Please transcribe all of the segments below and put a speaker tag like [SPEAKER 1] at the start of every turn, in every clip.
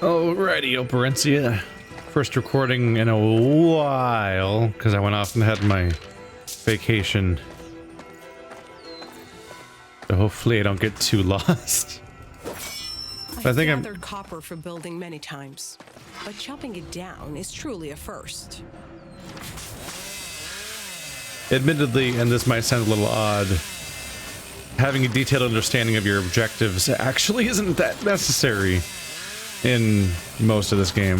[SPEAKER 1] Alrighty, Operencia. First recording in a while, because I went off and had my vacation. So hopefully I don't get too lost.
[SPEAKER 2] I've gathered copper for building many times, but chopping it down is truly a first.
[SPEAKER 1] Admittedly, and this might sound a little odd, having a detailed understanding of your objectives actually isn't that necessary in most of this game.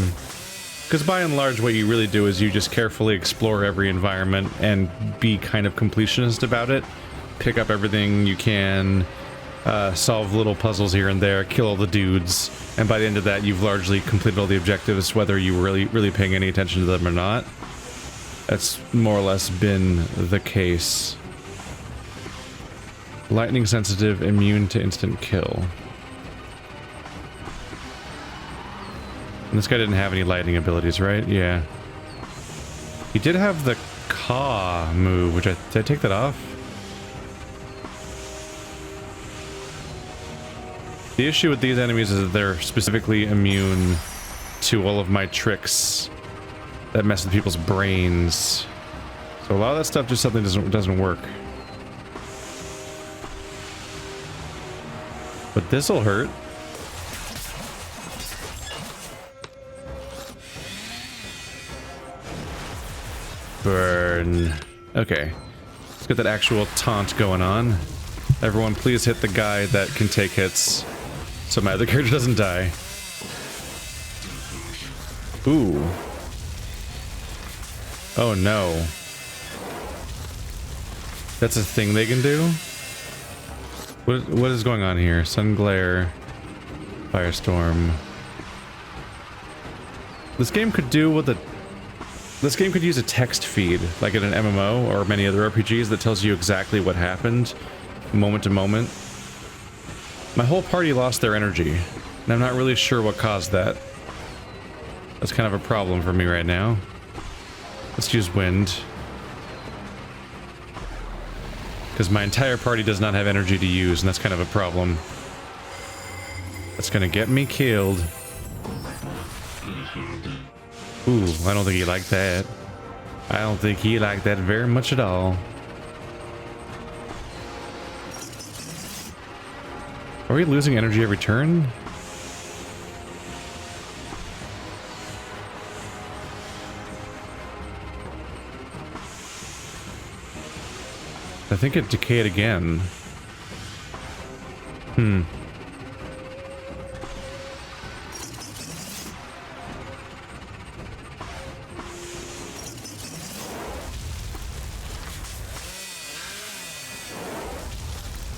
[SPEAKER 1] Because by and large, what you really do is you just carefully explore every environment and be kind of completionist about it. Pick up everything you can, solve little puzzles here and there, kill all the dudes, and by the end of that, you've largely completed all the objectives, whether you were really paying any attention to them or not. That's more or less been the case. Lightning sensitive, immune to instant kill. And this guy didn't have any lightning abilities, right? Yeah. He did have the Caw move, which did I take that off? The issue with these enemies is that they're specifically immune to all of my tricks that mess with people's brains. So a lot of that stuff just something doesn't work. But this'll hurt. Burn. Okay. Let's get that actual taunt going on. Everyone please hit the guy that can take hits so my other character doesn't die. Ooh. Oh no. That's a thing they can do? What is going on here? Sun glare, firestorm. This game could do what this game could use a text feed, like in an MMO or many other RPGs, that tells you exactly what happened, moment to moment. My whole party lost their energy, and I'm not really sure what caused that. That's kind of a problem for me right now. Let's use wind. Because my entire party does not have energy to use, and that's kind of a problem. That's gonna get me killed. Ooh, I don't think he liked that. I don't think he liked that very much at all. Are we losing energy every turn? I think it decayed again.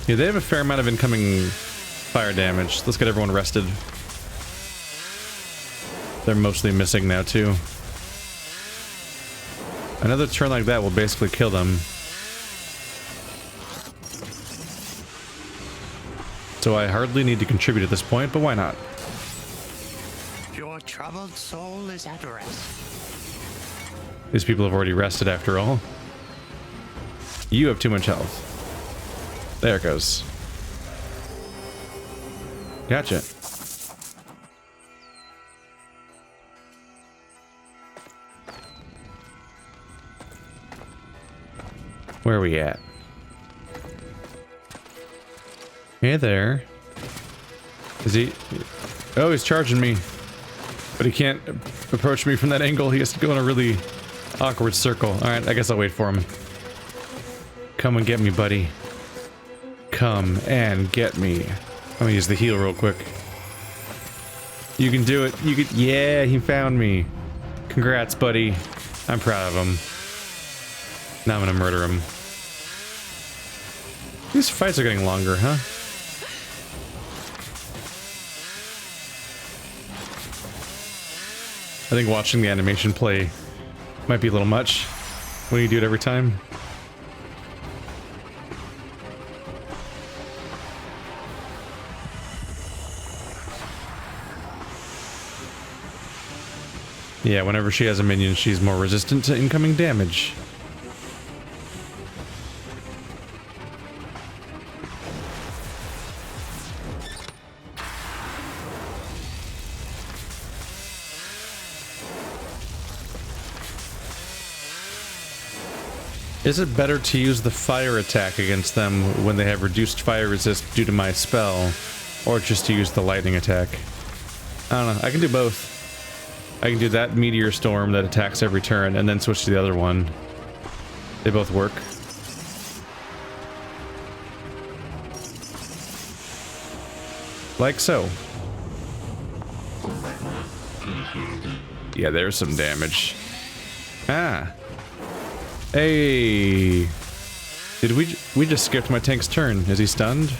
[SPEAKER 1] Yeah, they have a fair amount of incoming fire damage. Let's get everyone rested. They're mostly missing now too. Another turn like that will basically kill them. So I hardly need to contribute at this point, but why not?
[SPEAKER 3] Your troubled soul is at rest.
[SPEAKER 1] These people have already rested after all. You have too much health. There it goes. Gotcha. Where are we at? Hey there. Is he? Oh, he's charging me. But he can't approach me from that angle. He has to go in a really awkward circle. Alright, I guess I'll wait for him. Come and get me, buddy. Come and get me. I'm gonna use the heal real quick. You can do it. You can. Yeah, he found me. Congrats, buddy. I'm proud of him. Now I'm gonna murder him. These fights are getting longer, huh? I think watching the animation play might be a little much when you do it every time. Yeah, whenever she has a minion, she's more resistant to incoming damage. Is it better to use the fire attack against them when they have reduced fire resist due to my spell, or just to use the lightning attack? I don't know. I can do both. I can do that meteor storm that attacks every turn and then switch to the other one. They both work. Like so. Yeah, there's some damage. Ah. Hey. Did we just skipped my tank's turn? Is he stunned?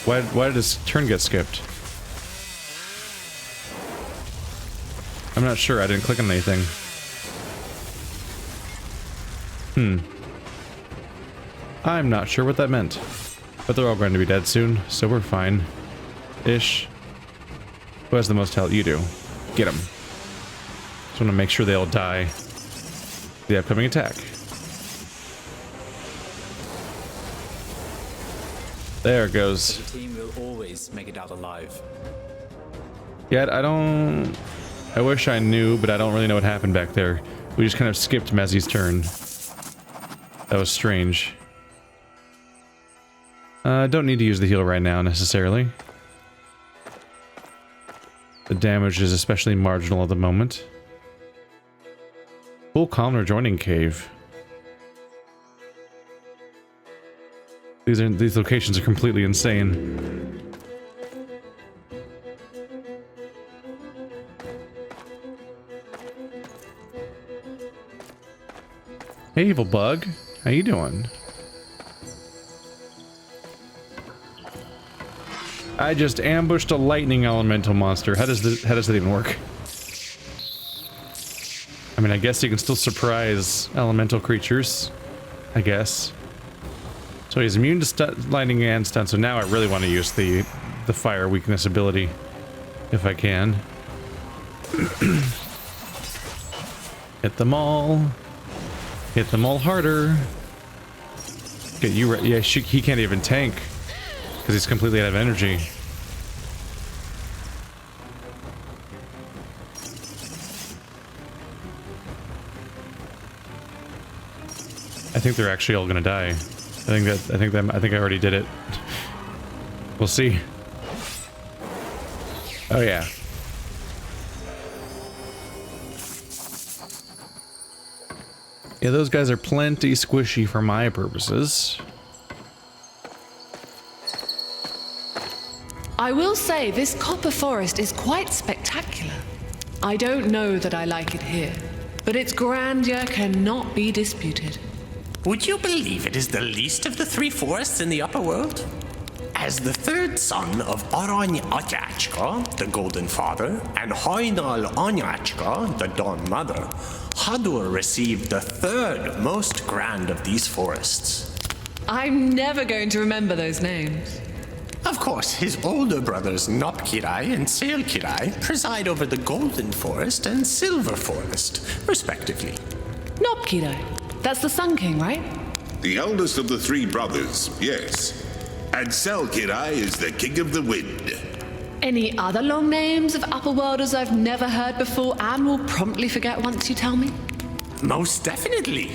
[SPEAKER 1] Why did his turn get skipped? I'm not sure. I didn't click on anything. I'm not sure what that meant. But they're all going to be dead soon, so we're fine. Ish. Who has the most health? You do. Get him. Just want to make sure they all die. The upcoming attack. There it goes.
[SPEAKER 4] The team will always make it out alive.
[SPEAKER 1] Yeah, I wish I knew, but I don't really know what happened back there. We just kind of skipped Mezzy's turn. That was strange. Don't need to use the heal right now, necessarily. The damage is especially marginal at the moment. Full calm rejoining cave. These locations are completely insane. Hey, evil bug. How you doing? I just ambushed a lightning elemental monster. How does that even work? I mean, I guess you can still surprise elemental creatures. I guess. So he's immune to lightning and stun. So now I really want to use the fire weakness ability, if I can. Hit them all. Hit them all harder. Get you. Yeah, he can't even tank because he's completely out of energy. I think they're actually all gonna die. I think I already did it. We'll see. Oh yeah. Yeah, those guys are plenty squishy for my purposes.
[SPEAKER 5] I will say this copper forest is quite spectacular. I don't know that I like it here, but its grandeur cannot be disputed.
[SPEAKER 3] Would you believe it is the least of the three forests in the upper world? As the third son of Arany Atyachka, the Golden Father, and Hainal Anyachka, the Dawn Mother, Hadur received the third most grand of these forests.
[SPEAKER 5] I'm never going to remember those names.
[SPEAKER 3] Of course, his older brothers Napkiraly and Sealkirai preside over the Golden Forest and Silver Forest, respectively.
[SPEAKER 5] Napkiraly. That's the Sun King, right?
[SPEAKER 6] The eldest of the three brothers, yes. And Selkirai is the king of the wind.
[SPEAKER 5] Any other long names of Upperworlders I've never heard before and will promptly forget once you tell me?
[SPEAKER 3] Most definitely.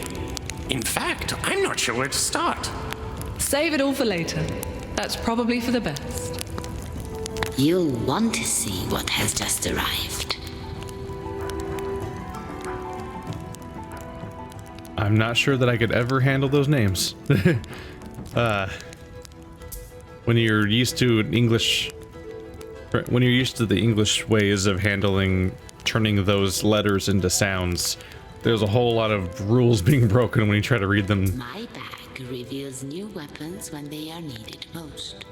[SPEAKER 3] In fact, I'm not sure where to start.
[SPEAKER 5] Save it all for later. That's probably for the best.
[SPEAKER 7] You'll want to see what has just arrived.
[SPEAKER 1] I'm not sure that I could ever handle those names. When you're used to the English ways of turning those letters into sounds, there's a whole lot of rules being broken when you try to read them.
[SPEAKER 7] My bag reveals new weapons when they are needed most.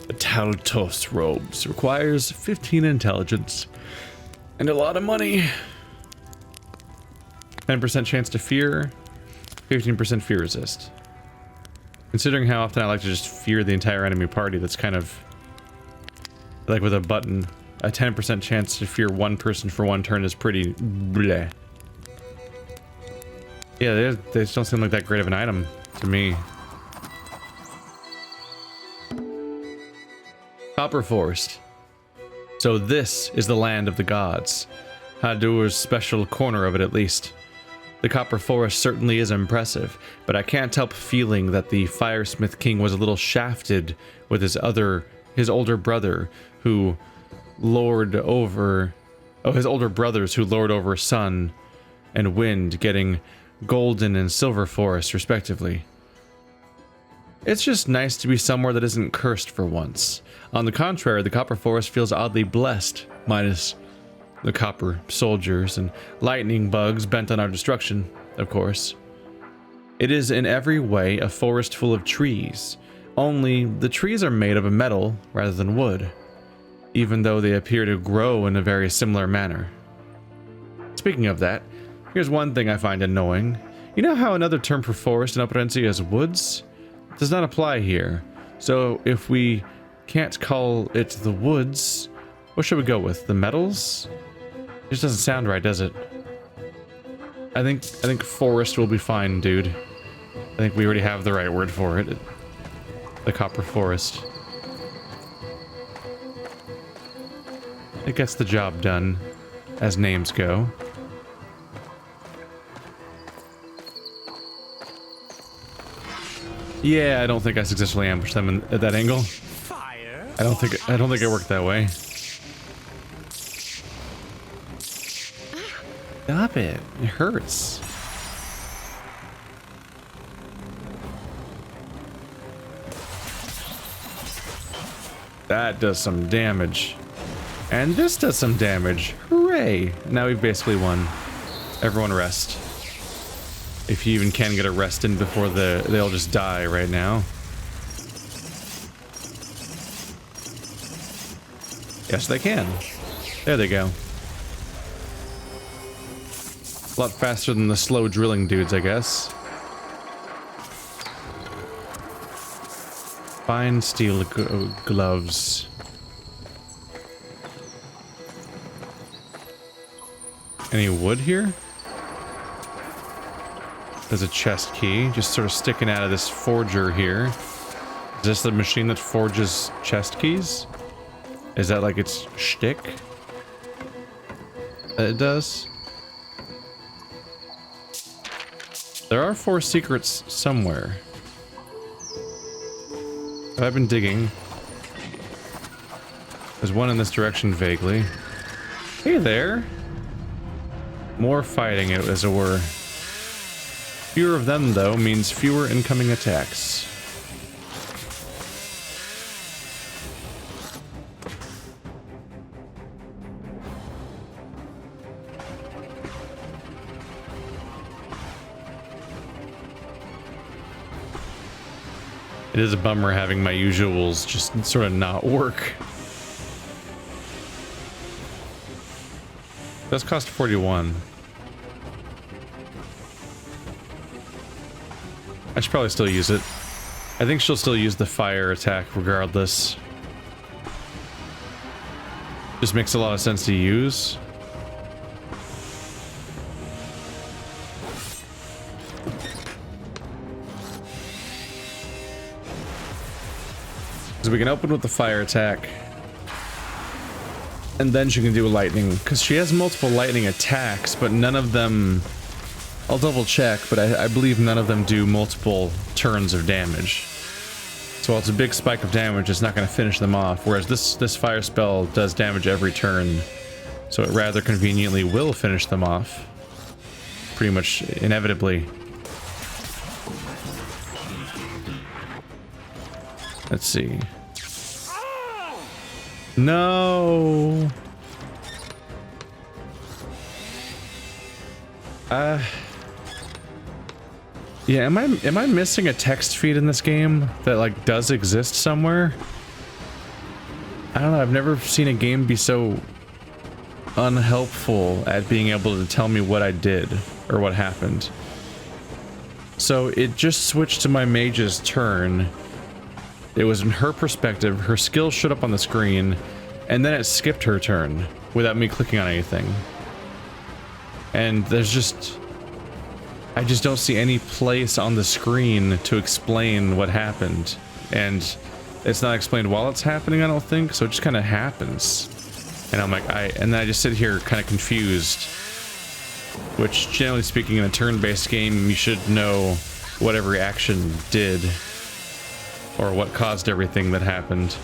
[SPEAKER 1] The Taltos robes requires 15 intelligence and a lot of money. 10% chance to fear, 15% fear resist. Considering how often I like to just fear the entire enemy party, that's kind of like with a button. A 10% chance to fear one person for one turn is pretty bleh. Yeah, they just don't seem like that great of an item to me. Copper Forest. So this is the land of the gods. Hadur's special corner of it, at least. The copper forest certainly is impressive, but I can't help feeling that the Firesmith King was a little shafted with his older brother who lord over... Oh, his older brothers who lord over sun and wind, getting golden and silver forests respectively. It's just nice to be somewhere that isn't cursed for once. On the contrary, the copper forest feels oddly blessed, minus the copper soldiers and lightning bugs bent on our destruction, of course. It is in every way a forest full of trees, only the trees are made of a metal rather than wood, even though they appear to grow in a very similar manner. Speaking of that, here's one thing I find annoying. You know how another term for forest in Operencia is woods? It does not apply here, so if we can't call it the woods, what should we go with? The metals? It just doesn't sound right, does it? I think forest will be fine, dude. I think we already have the right word for it. The copper forest. It gets the job done, as names go. Yeah, I don't think I successfully ambushed them at that angle.
[SPEAKER 3] Fire.
[SPEAKER 1] I don't think it worked that way. Stop it. It hurts. That does some damage. And this does some damage. Hooray! Now we've basically won. Everyone rest. If you even can get a rest in before they'll just die right now. Yes, they can. There they go. A lot faster than the slow drilling dudes, I guess. Fine steel gloves. Any wood here? There's a chest key, just sort of sticking out of this forger here. Is this the machine that forges chest keys? Is that like its shtick? It does. There are 4 secrets somewhere. I've been digging. There's one in this direction vaguely. Hey there. More fighting, as it were. Fewer of them, though, means fewer incoming attacks. It is a bummer having my usuals just sort of not work. Does cost 41. I should probably still use it. I think she'll still use the fire attack regardless. Just makes a lot of sense to use. So we can open with the fire attack. And then she can do a lightning, because she has multiple lightning attacks, but none of them... I'll double check, but I believe none of them do multiple turns of damage. So while it's a big spike of damage, it's not going to finish them off, whereas this fire spell does damage every turn, so it rather conveniently will finish them off. Pretty much inevitably. Let's see. No. Yeah, am I missing a text feed in this game that like does exist somewhere? I don't know, I've never seen a game be so unhelpful at being able to tell me what I did or what happened. So it just switched to my mage's turn. It was in her perspective, her skill showed up on the screen, and then it skipped her turn without me clicking on anything. And there's just... I just don't see any place on the screen to explain what happened. And it's not explained while it's happening, I don't think, so it just kind of happens. And I'm like, and then I just sit here kind of confused. which generally speaking in a turn-based game, you should know what every action did or what caused everything that happened.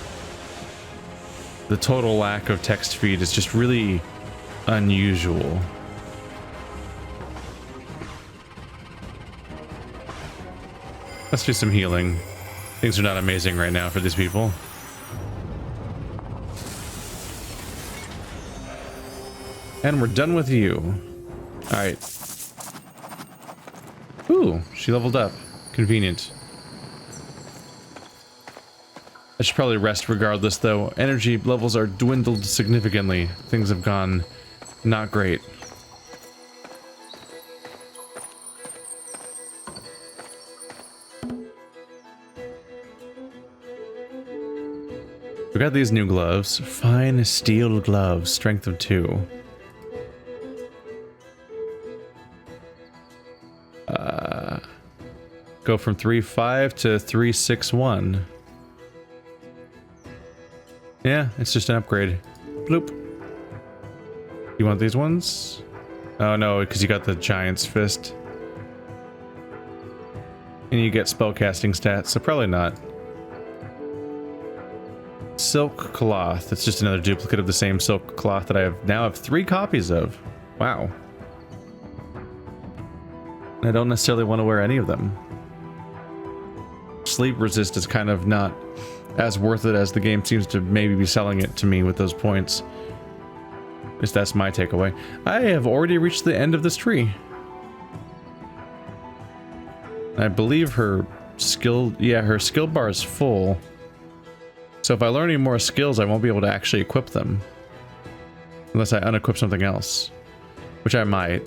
[SPEAKER 1] The total lack of text feed is just really unusual. Let's do some healing. Things are not amazing right now for these people. And we're done with you. Alright. Ooh, she leveled up. Convenient. I should probably rest regardless, though. Energy levels are dwindled significantly. Things have gone not great. We got these new gloves. Fine steel gloves. Strength of 2. Go from 3.5 to 3.61. Yeah, it's just an upgrade. Bloop. You want these ones? Oh no, because you got the giant's fist. And you get spellcasting stats, so probably not. Silk cloth. It's just another duplicate of the same silk cloth that I now have 3 copies of. Wow. I don't necessarily want to wear any of them. Sleep resist is kind of not as worth it as the game seems to maybe be selling it to me with those points. At least that's my takeaway. I have already reached the end of this tree. I believe her skill, yeah, her skill bar is full. So if I learn any more skills, I won't be able to actually equip them. Unless I unequip something else. Which I might.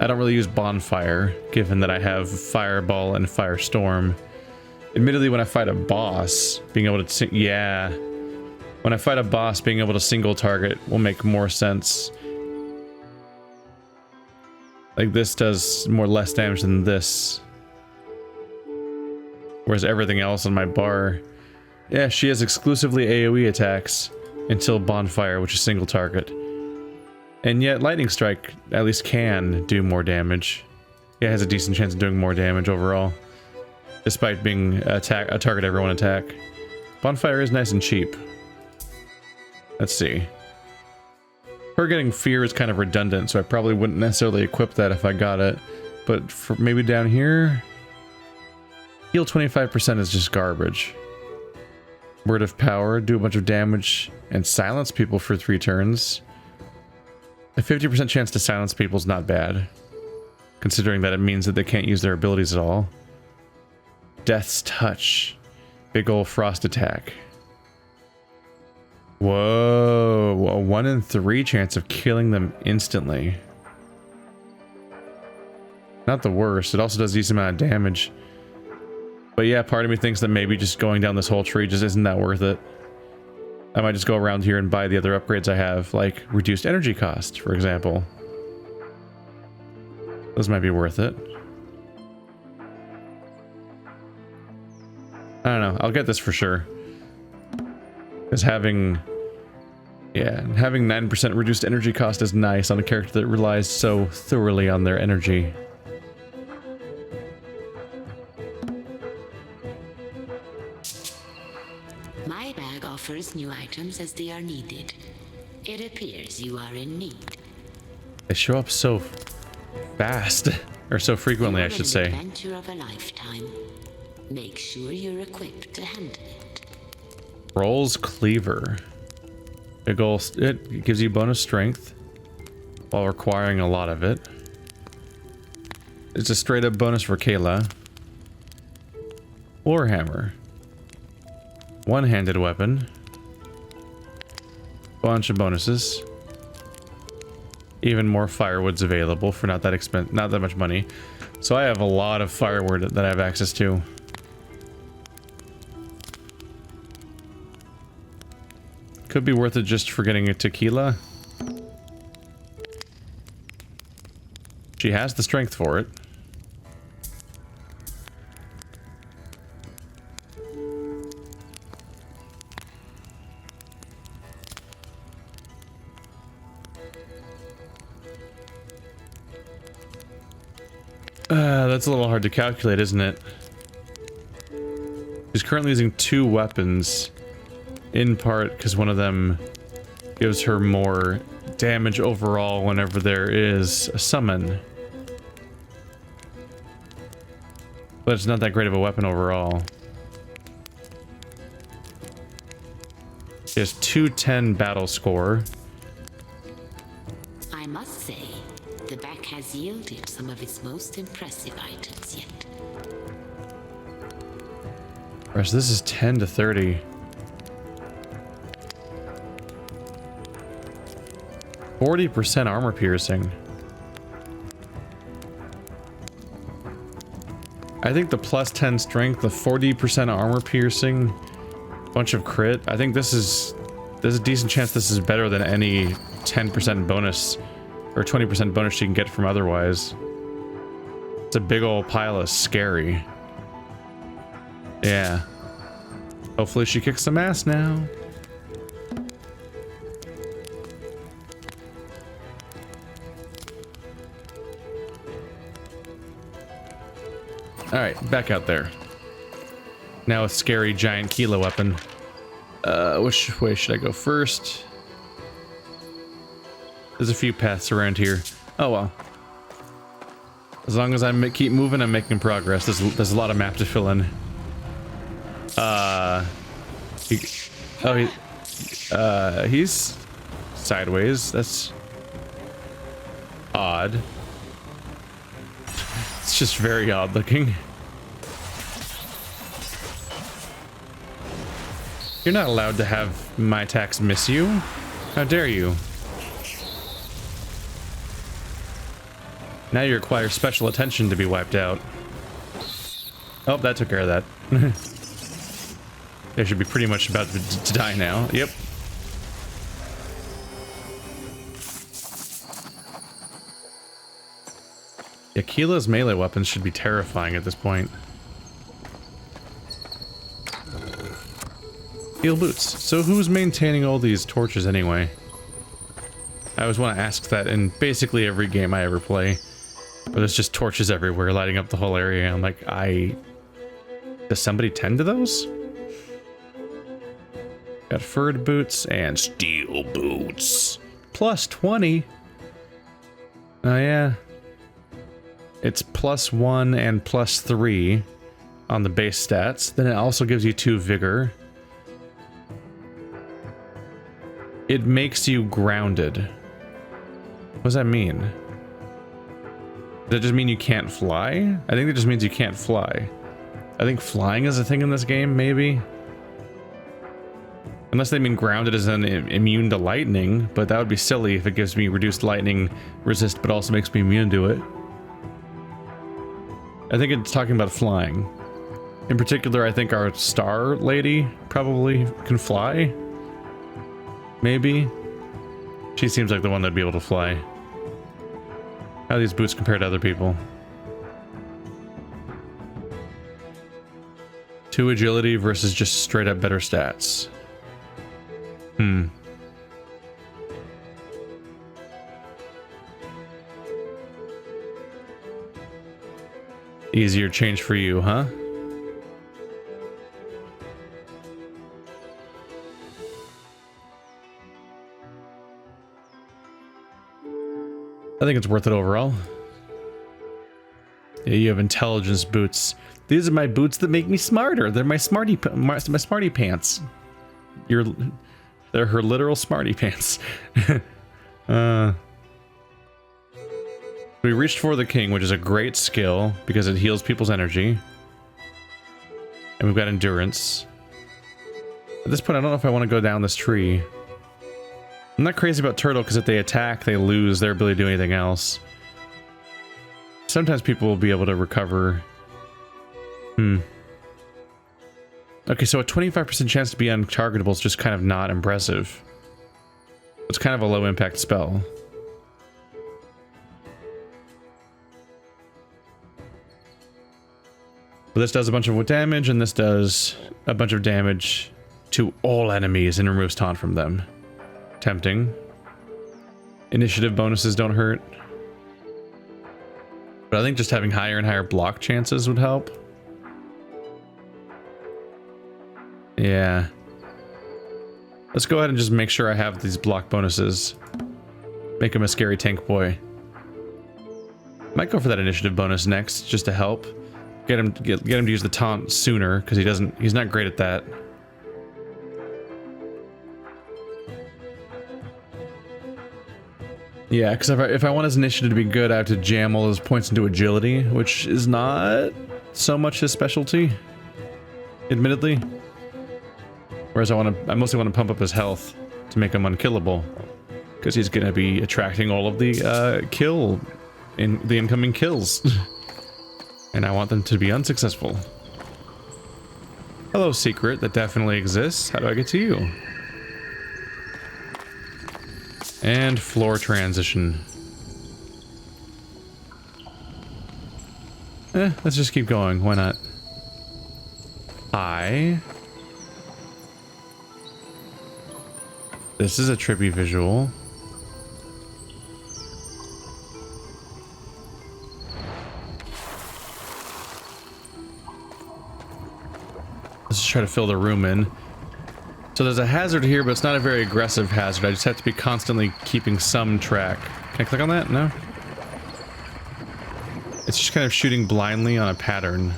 [SPEAKER 1] I don't really use bonfire, given that I have fireball and firestorm. Admittedly, when I fight a boss, being able to, yeah. When I fight a boss, being able to single target will make more sense. Like this does less damage than this. Whereas everything else on my bar, yeah, she has exclusively AoE attacks until bonfire, which is single target. And yet lightning strike at least can do more damage. Yeah, it has a decent chance of doing more damage overall. Despite being a target everyone attack. Bonfire is nice and cheap. Let's see. Her getting fear is kind of redundant, so I probably wouldn't necessarily equip that if I got it. But for maybe down here, heal 25% is just garbage. Word of power, do a bunch of damage and silence people for 3 turns. A 50% chance to silence people is not bad, considering that it means that they can't use their abilities at all. Death's touch. Big ol' frost attack. Whoa, a 1 in 3 chance of killing them instantly. Not the worst. It also does a decent amount of damage. But yeah, part of me thinks that maybe just going down this whole tree just isn't that worth it. I might just go around here and buy the other upgrades I have, like reduced energy cost, for example. Those might be worth it. I don't know. I'll get this for sure. Because having 9% reduced energy cost is nice on a character that relies so thoroughly on their energy.
[SPEAKER 7] My bag offers new items as they are needed. It appears you are in need.
[SPEAKER 1] They show up so fast, or so frequently, I should say.
[SPEAKER 7] An adventure of a lifetime. Make sure you're equipped to handle it.
[SPEAKER 1] Rolls Cleaver. It gives you bonus strength while requiring a lot of it. It's a straight up bonus for Kayla. Warhammer. One-handed weapon. Bunch of bonuses. Even more firewood's available for not that much money. So I have a lot of firewood that I have access to. Could be worth it just for getting a tequila. She has the strength for it. That's a little hard to calculate, isn't it? She's currently using 2 weapons, in part because one of them gives her more damage overall whenever there is a summon. But it's not that great of a weapon overall. She has 210 battle score.
[SPEAKER 7] I must say, the back has yielded some of its most impressive items yet.
[SPEAKER 1] Whereas this is 10 to 30. 40% armor piercing. I think the plus 10 strength, the 40% armor piercing, bunch of crit. I think there's a decent chance this is better than any 10% bonus or 20% bonus you can get from otherwise. It's a big old pile of scary. Yeah. Hopefully she kicks some ass now. Alright, back out there. Now a scary giant kilo weapon. Which way should I go first? There's a few paths around here. Oh well. As long as I keep moving, I'm making progress. There's a lot of map to fill in. He's sideways. That's odd. It's just very odd looking. You're not allowed to have my attacks miss you. How dare you? Now you require special attention to be wiped out. Oh, that took care of that. They should be pretty much about to die now. Yep. Akila's melee weapons should be terrifying at this point. Steel boots. So who's maintaining all these torches anyway? I always want to ask that in basically every game I ever play. But there's just torches everywhere lighting up the whole area. I'm like, does somebody tend to those? Got furred boots and steel boots. Plus 20. Oh yeah. It's +1 and +3 on the base stats. Then it also gives you 2 vigor. It makes you grounded. What does that mean? Does that just mean you can't fly? I think it just means you can't fly. I think flying is a thing in this game, maybe. Unless they mean grounded as in immune to lightning, but that would be silly if it gives me reduced lightning resist, but also makes me immune to it. I think it's talking about flying. In particular, I think our star lady probably can fly. Maybe. She seems like the one that'd be able to fly. How do these boots compare to other people? 2 agility versus just straight up better stats. Easier change for you, huh? I think it's worth it overall. Yeah, you have intelligence boots. These are my boots that make me smarter. They're my smarty pants. They're her literal smarty pants. We reached for the king, which is a great skill because it heals people's energy. And we've got endurance. At this point, I don't know if I want to go down this tree. I'm not crazy about turtle because if they attack, they lose their ability to do anything else. Sometimes people will be able to recover. Okay, so a 25% chance to be untargetable is just kind of not impressive. It's kind of a low impact spell. But this does a bunch of damage, and this does a bunch of damage to all enemies and removes taunt from them. Tempting. Initiative bonuses don't hurt. But I think just having higher and higher block chances would help. Yeah. Let's go ahead and just make sure I have these block bonuses. Make him a scary tank boy. Might go for that initiative bonus next, just to help. Get him to use the taunt sooner, because he's not great at that. Yeah, because if I want his initiative to be good, I have to jam all his points into agility, which is not so much his specialty, admittedly. Whereas I mostly want to pump up his health to make him unkillable, because he's going to be attracting all of the the incoming kills, and I want them to be unsuccessful. Hello, secret that definitely exists. How do I get to you? And floor transition. Let's just keep going. Why not? Hi. This is a trippy visual. Let's just try to fill the room in. So there's a hazard here, but it's not a very aggressive hazard. I just have to be constantly keeping some track. Can I click on that? No? It's just kind of shooting blindly on a pattern.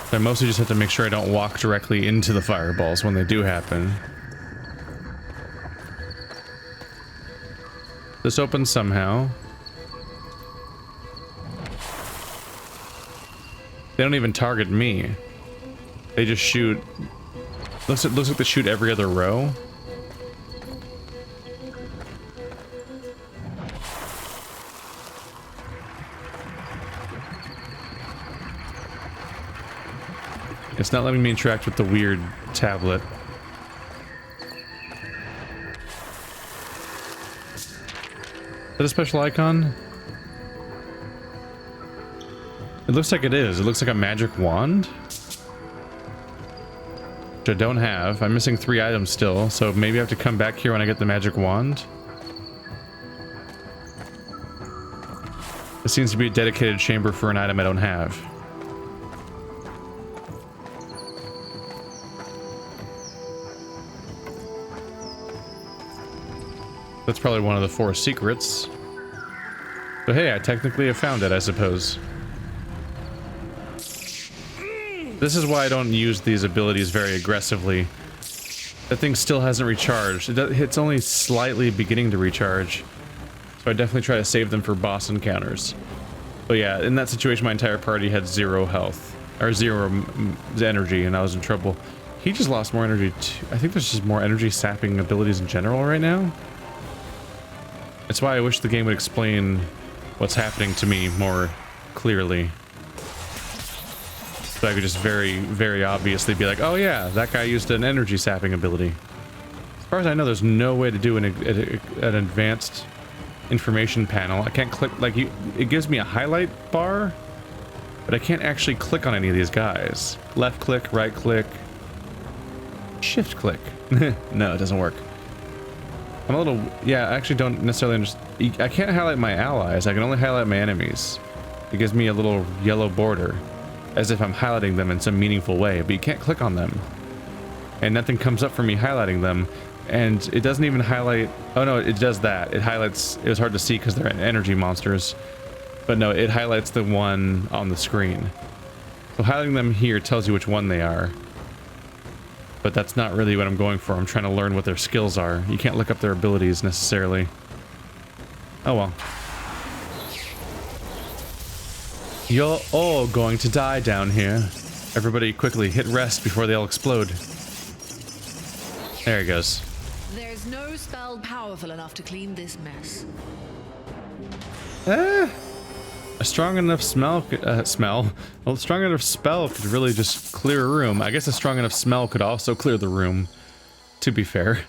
[SPEAKER 1] So I mostly just have to make sure I don't walk directly into the fireballs when they do happen. This opens somehow. They don't even target me. They just shoot. Looks like they shoot every other row. It's not letting me interact with the weird tablet. Is that a special icon? It looks like it is. It looks like a magic wand. Which I don't have. I'm missing 3 items still, so maybe I have to come back here when I get the magic wand. This seems to be a dedicated chamber for an item I don't have. That's probably one of the 4 secrets. But hey, I technically have found it, I suppose. This is why I don't use these abilities very aggressively. That thing still hasn't recharged. It's only slightly beginning to recharge. So I definitely try to save them for boss encounters. But yeah, in that situation my entire party had 0 health. Or 0 energy, and I was in trouble. He just lost more energy too. I think there's just more energy sapping abilities in general right now. That's why I wish the game would explain what's happening to me more clearly. So I could just very, very obviously be like, oh yeah, that guy used an energy sapping ability. As far as I know, there's no way to do an advanced information panel. I can't click, like, it gives me a highlight bar, but I can't actually click on any of these guys. Left click, right click, shift click. No, it doesn't work. I'm a little, yeah, I actually don't necessarily understand. I can't highlight my allies, I can only highlight my enemies. It gives me a little yellow border, as if I'm highlighting them in some meaningful way, but you can't click on them. And nothing comes up for me highlighting them, and it doesn't even highlight, oh no, it does that. It highlights, it was hard to see because they're energy monsters, but no, it highlights the one on the screen. So highlighting them here tells you which one they are. But that's not really what I'm going for. I'm trying to learn what their skills are. You can't look up their abilities necessarily. Oh well. You're all going to die down here. Everybody quickly hit rest before they all explode. There he goes.
[SPEAKER 5] There's no spell powerful enough to clean this mess.
[SPEAKER 1] A strong enough smell, a strong enough spell could really just clear a room. I guess a strong enough smell could also clear the room, to be fair.